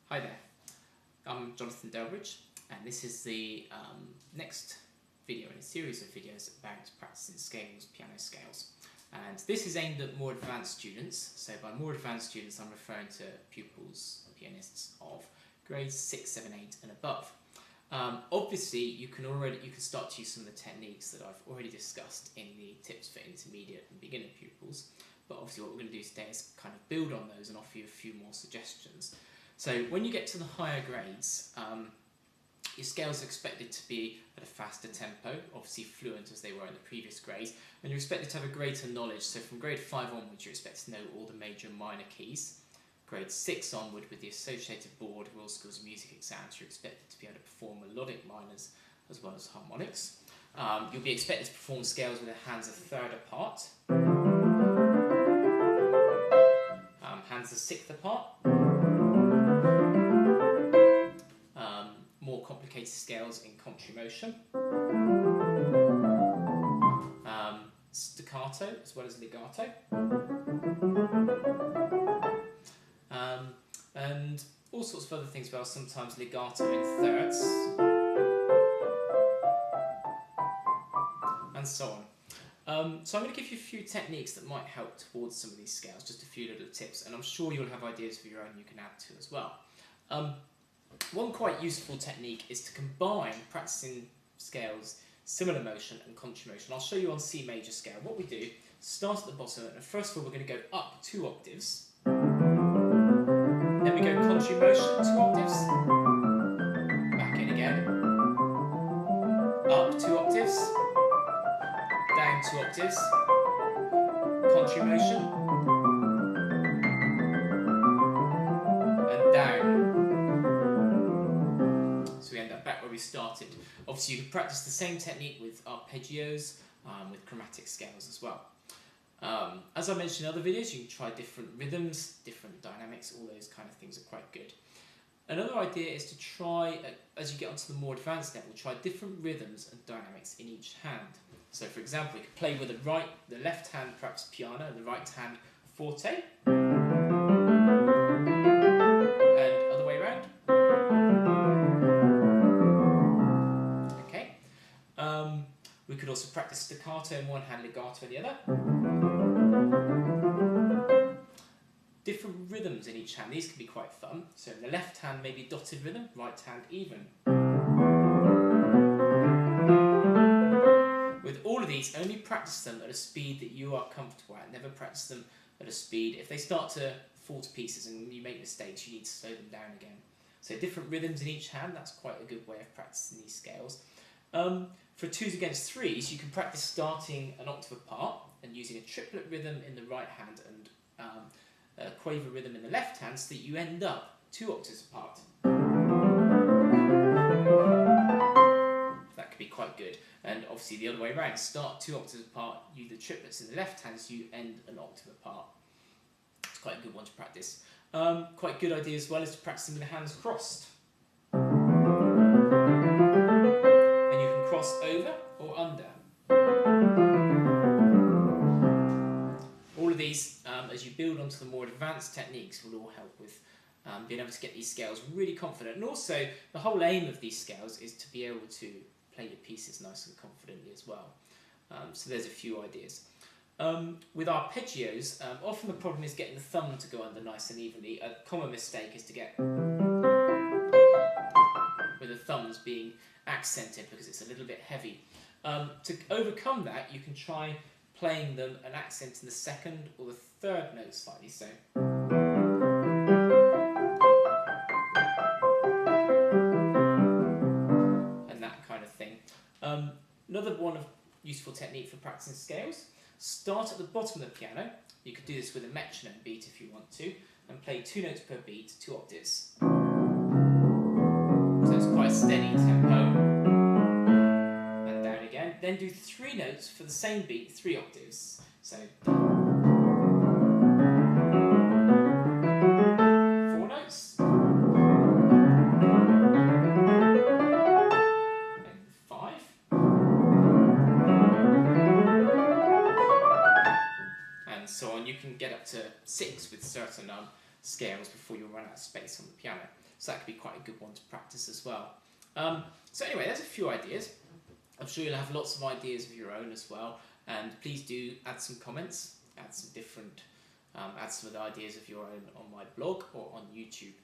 Hi there, I'm Jonathan Delbridge, and this is the next video in a series of videos about practicing scales, piano scales. And this is aimed at more advanced students. So by more advanced students, I'm referring to pupils, pianists of grades 6, 7, 8 and above. Obviously, you can start to use some of the techniques that I've already discussed in the tips for intermediate and beginner pupils. But obviously what we're going to do today is kind of build on those and offer you a few more suggestions. So when you get to the higher grades, your scales are expected to be at a faster tempo, obviously fluent as they were in the previous grades, and you're expected to have a greater knowledge. So from grade 5 onwards, you're expected to know all the major and minor keys. Grade 6 onward, with the associated board Royal Schools of Music exams, you're expected to be able to perform melodic minors as well as harmonics. You'll be expected to perform scales with the hands a third apart, hands a sixth apart. More complicated scales in contramotion, staccato as well as legato, and all sorts of other things as well, sometimes legato in thirds, and so on. So I'm going to give you a few techniques that might help towards some of these scales, just a few little tips, and I'm sure you'll have ideas of your own you can add to as well. One quite useful technique is to combine practicing scales, similar motion and contramotion. I'll show you on C major scale. What we do, start at the bottom, and first of all we're going to go up 2 octaves, then we go contramotion 2 octaves, back in again, up 2 octaves, down 2 octaves, contramotion, and down. So we end up back where we started. Obviously you can practice the same technique with arpeggios, with chromatic scales as well. As I mentioned in other videos, you can try different rhythms, different dynamics, all those kind of things are quite good. Another idea is to try, as you get onto the more advanced level, try different rhythms and dynamics in each hand. So for example, you could play with the left hand perhaps piano and the right hand forte, and other way around. We could also practice staccato in one hand, legato in the other. Different rhythms in each hand, these can be quite fun. So in the left hand maybe dotted rhythm, right hand even. With all of these, only practice them at a speed that you are comfortable at. Never practice them at a speed. If they start to fall to pieces and you make mistakes, you need to slow them down again. So different rhythms in each hand, that's quite a good way of practicing these scales. For 2s against 3s, you can practice starting an octave apart and using a triplet rhythm in the right hand and a quaver rhythm in the left hand, so that you end up 2 octaves apart. That could be quite good. And obviously the other way around, start 2 octaves apart, use the triplets in the left hand, so you end an octave apart. It's quite a good one to practice. Quite good idea as well is to practice with the hands crossed. Cross over or under. All of these, as you build onto the more advanced techniques, will all help with being able to get these scales really confident. And also, the whole aim of these scales is to be able to play your pieces nice and confidently as well. So there's a few ideas. With arpeggios, often the problem is getting the thumb to go under nice and evenly. A common mistake is to get with the thumbs being accented because it's a little bit heavy. To overcome that, you can try playing them and accenting the second or the third note slightly, so. And that kind of thing. Another one of useful technique for practicing scales, start at the bottom of the piano. You could do this with a metronome beat if you want to, and play 2 notes per beat, 2 octaves. So it's quite a steady tempo, and down again. Then do 3 notes for the same beat, 3 octaves. So 4 notes, and 5, and so on. You can get up to 6 with certain scales before you run out of space on the piano. So that could be quite a good one to practice as well. So anyway, there's a few ideas. I'm sure you'll have lots of ideas of your own as well, and please do add some comments, add some of the ideas of your own on my blog or on YouTube.